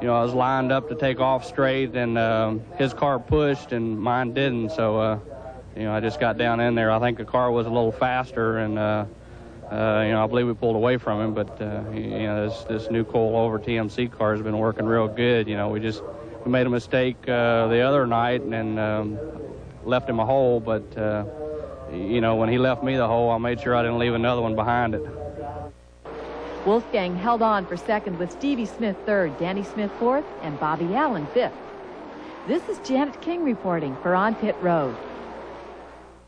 you know, I was lined up to take off straight, and his car pushed and mine didn't. So, you know, I just got down in there. I think the car was a little faster, and, you know, I believe we pulled away from him. But, you know, this new coil-over TMC car has been working real good. You know, we made a mistake the other night and left him a hole. But, you know, when he left me the hole, I made sure I didn't leave another one behind it. Wolfgang held on for second with Stevie Smith third, Danny Smith fourth, and Bobby Allen fifth. This is Janet King reporting for On Pit Road.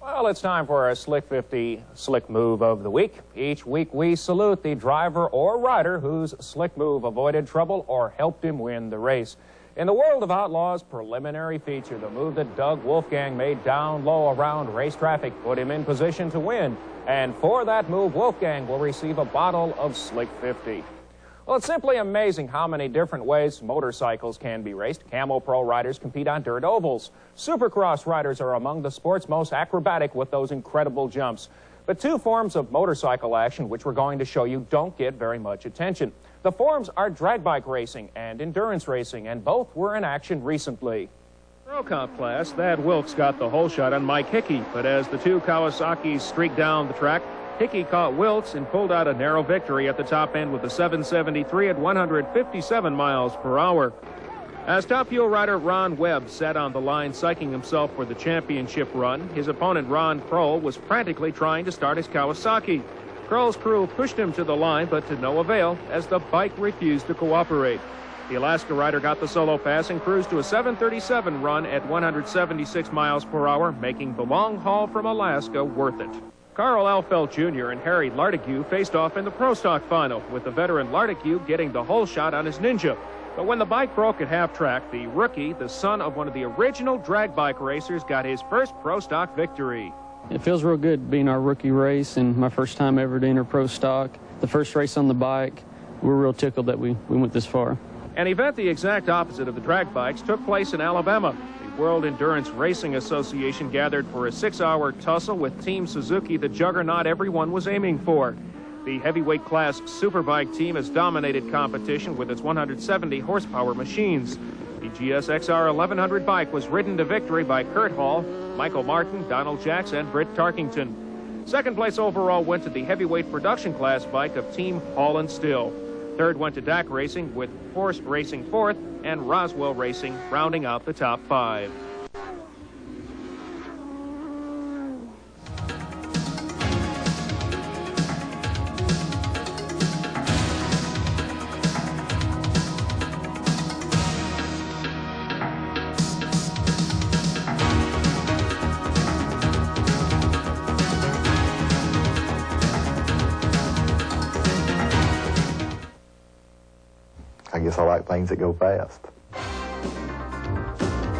Well, it's time for our Slick 50 Slick Move of the Week. Each week we salute the driver or rider whose slick move avoided trouble or helped him win the race. In the World of Outlaws preliminary feature, the move that Doug Wolfgang made down low around race traffic put him in position to win. And for that move, Wolfgang will receive a bottle of Slick 50. Well, it's simply amazing how many different ways motorcycles can be raced. Camel Pro riders compete on dirt ovals. Supercross riders are among the sport's most acrobatic with those incredible jumps. But two forms of motorcycle action, which we're going to show you, don't get very much attention. The forms are drag bike racing and endurance racing, and both were in action recently. Pro Comp class, Thad Wilkes got the whole shot on Mike Hickey, but as the two Kawasaki's streaked down the track, Hickey caught Wilkes and pulled out a narrow victory at the top end with a 773 at 157 miles per hour. As Top Fuel rider Ron Webb sat on the line psyching himself for the championship run, his opponent Ron Kroll was frantically trying to start his Kawasaki. Kroll's crew pushed him to the line, but to no avail as the bike refused to cooperate. The Alaska rider got the solo pass and cruised to a 737 run at 176 miles per hour, making the long haul from Alaska worth it. Carl Alfeld Jr. and Harry Lartigue faced off in the Pro Stock final, with the veteran Lartigue getting the whole shot on his Ninja. But when the bike broke at half-track, the rookie, the son of one of the original drag bike racers, got his first Pro Stock victory. It feels real good being our rookie race and my first time ever to enter Pro Stock. The first race on the bike, we're real tickled that we went this far. An event the exact opposite of the drag bikes took place in Alabama. The World Endurance Racing Association gathered for a 6-hour tussle with Team Suzuki, the juggernaut everyone was aiming for. The heavyweight class Superbike team has dominated competition with its 170 horsepower machines. The GSXR 1100 bike was ridden to victory by Kurt Hall, Michael Martin, Donald Jackson, and Britt Tarkington. Second place overall went to the heavyweight production class bike of Team Hall and Still. Third went to DAC Racing, with Force Racing fourth and Roswell Racing rounding out the top 5. I guess I like things that go fast.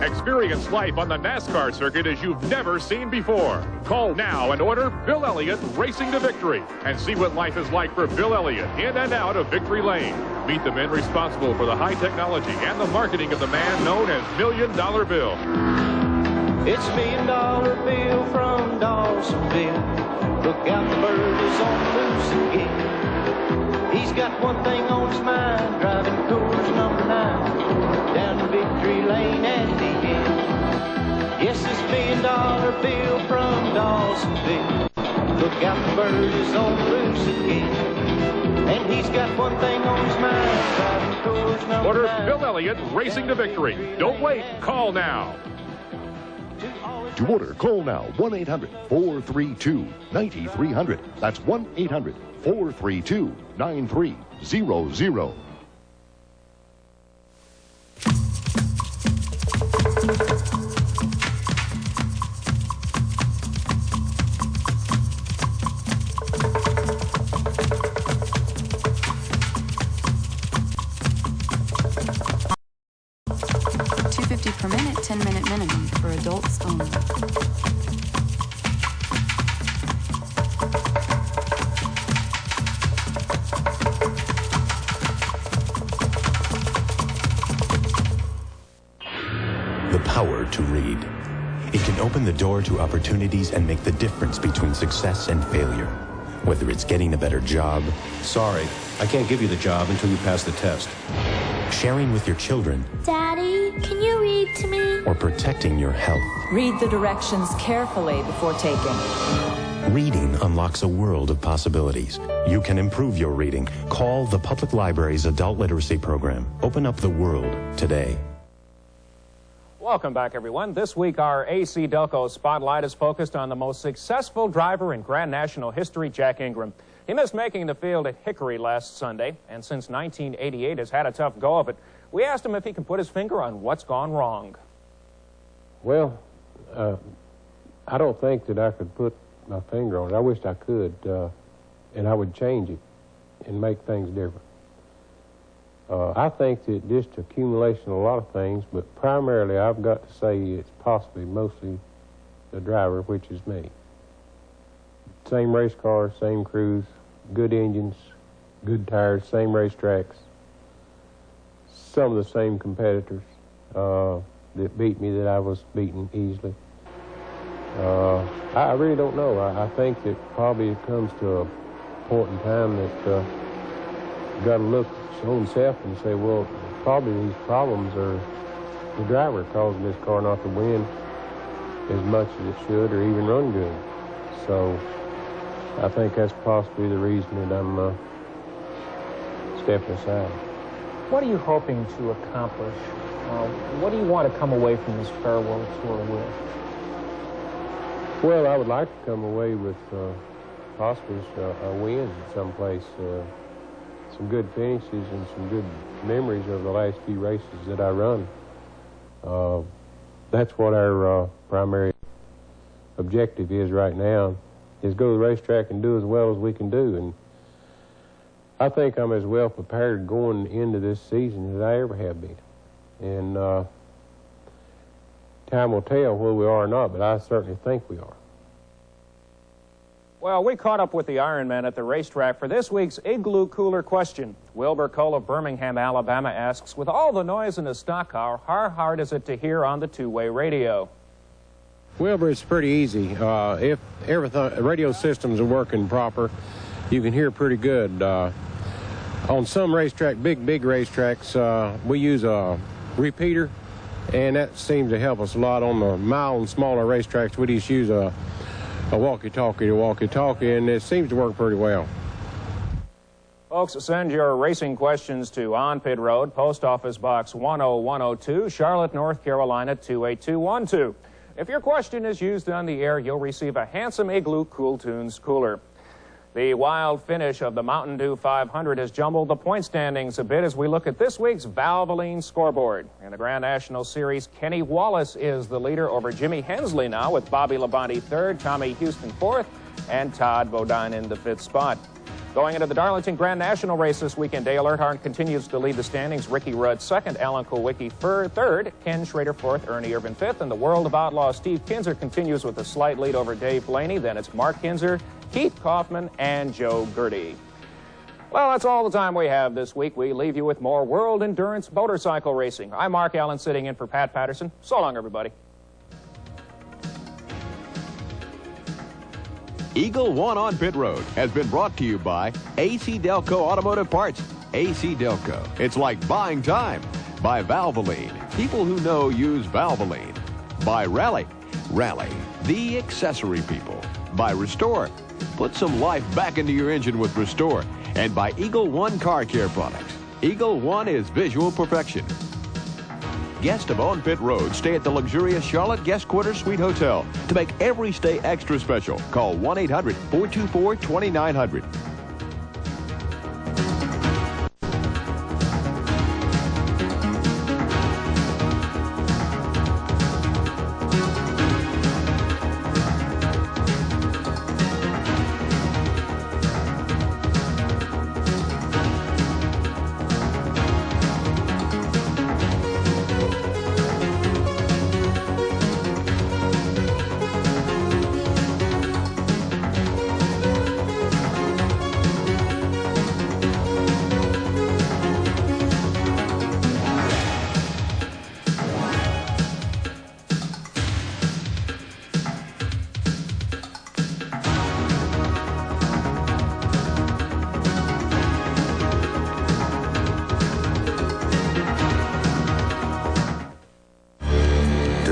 Experience life on the NASCAR circuit as you've never seen before. Call now and order Bill Elliott Racing to Victory and see what life is like for Bill Elliott in and out of Victory Lane. Meet the men responsible for the high technology and the marketing of the man known as $1 Million Bill. It's $1 Million Bill from Dawsonville. Look out, the bird is on the loose again. He's got one thing on his mind, driving Coors number 9 down to Victory Lane at the end. Yes, it's $1 Million Bill from Dawsonville. Look out, the bird is on the loose again. And he's got one thing on his mind, driving Coors number Order 9. Bill Elliott Racing to Victory. Don't wait, call now. To order, call now, 1-800-432-9300. That's 1-800-432-9300. $2.50 per minute, 10-minute minimum for adults only. The power to read. It can open the door to opportunities and make the difference between success and failure. Whether it's getting a better job. Sorry, I can't give you the job until you pass the test. sharing with your children, Daddy, can you read to me? or protecting your health. Read the directions carefully before taking. Reading unlocks a world of possibilities. You can improve your reading. Call the Public Library's Adult Literacy Program. Open up the world today. Welcome back, everyone. This week, our AC Delco Spotlight is focused on the most successful driver in Grand National history, Jack Ingram. He missed making the field at Hickory last Sunday, and since 1988 has had a tough go of it. We asked him if he can put his finger on what's gone wrong. Well, I don't think that I could put my finger on it. I wished I could, and I would change it and make things different. I think that just accumulation of a lot of things, but primarily I've got to say it's possibly mostly the driver, which is me. Same race cars, same crews, good engines, good tires, same racetracks, some of the same competitors that beat me that I was beaten easily. I really don't know. I think that probably it comes to a point in time that you got to look at your own self and say, well, probably these problems are the driver causing this car not to win as much as it should or even run good. So I think that's possibly the reason that I'm stepping aside. What are you hoping to accomplish? What do you want to come away from this farewell tour with? Well, I would like to come away with possibly a win someplace, some good finishes and some good memories of the last few races that I run. That's what our primary objective is right now, is go to the racetrack and do as well as we can do. And I think I'm as well prepared going into this season as I ever have been. And time will tell whether we are or not, but I certainly think we are. Well, we caught up with the Ironman at the racetrack for this week's Igloo Cooler question. Wilbur Cole of Birmingham, Alabama asks, with all the noise in a stock car, how hard is it to hear on the two-way radio? Wilbur, it's pretty easy. If everything, radio systems are working proper, you can hear pretty good. On some racetrack, big racetracks, we use a repeater, and that seems to help us a lot. On the mile and smaller racetracks, we just use a walkie-talkie to walkie-talkie, and it seems to work pretty well. Folks, send your racing questions to On Pit Road, Post Office Box 10102, Charlotte, North Carolina 28212. If your question is used on the air, you'll receive a handsome Igloo Cool Tunes cooler. The wild finish of the Mountain Dew 500 has jumbled the point standings a bit as we look at this week's Valvoline scoreboard. In the Grand National Series, Kenny Wallace is the leader over Jimmy Hensley now, with Bobby Labonte third, Tommy Houston fourth, and Todd Bodine in the fifth spot. Going into the Darlington Grand National race this weekend, Dale Earnhardt continues to lead the standings. Ricky Rudd second, Alan Kulwicki third, Ken Schrader fourth, Ernie Irvin fifth, and the World of Outlaws Steve Kinzer continues with a slight lead over Dave Blaney. Then it's Mark Kinzer, Keith Kaufman, and Joe Gertie. Well, that's all the time we have this week. We leave you with more World Endurance Motorcycle Racing. I'm Mark Allen, sitting in for Pat Patterson. So long, everybody. Eagle One on Pit Road has been brought to you by AC Delco Automotive Parts. AC Delco, it's like buying time. By Valvoline, people who know use Valvoline. By Rally, the accessory people. By Restore, put some life back into your engine with Restore. And by Eagle One Car Care Products. Eagle One is visual perfection. Guests of On Pit Road stay at the luxurious Charlotte Guest Quarters Suite Hotel. To make every stay extra special, call 1-800-424-2900.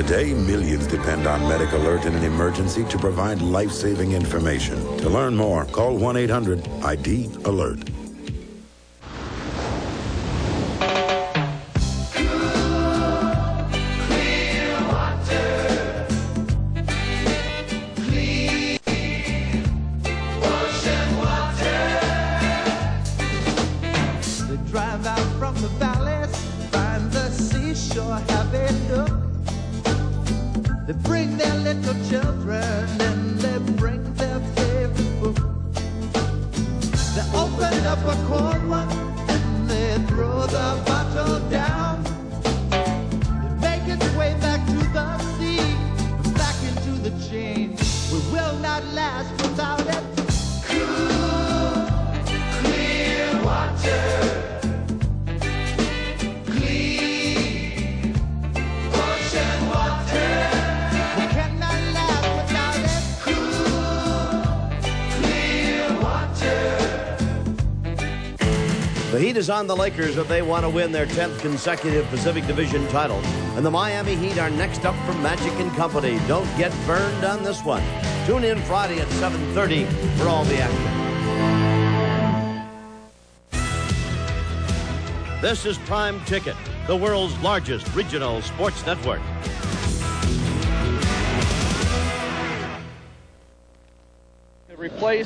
Today, millions depend on Medic Alert in an emergency to provide life-saving information. To learn more, call 1-800-ID-ALERT. The heat is on the Lakers if they want to win their 10th consecutive Pacific Division title. And the Miami Heat are next up from Magic & Company. Don't get burned on this one. Tune in Friday at 7:30 for all the action. This is Prime Ticket, the world's largest regional sports network. Replace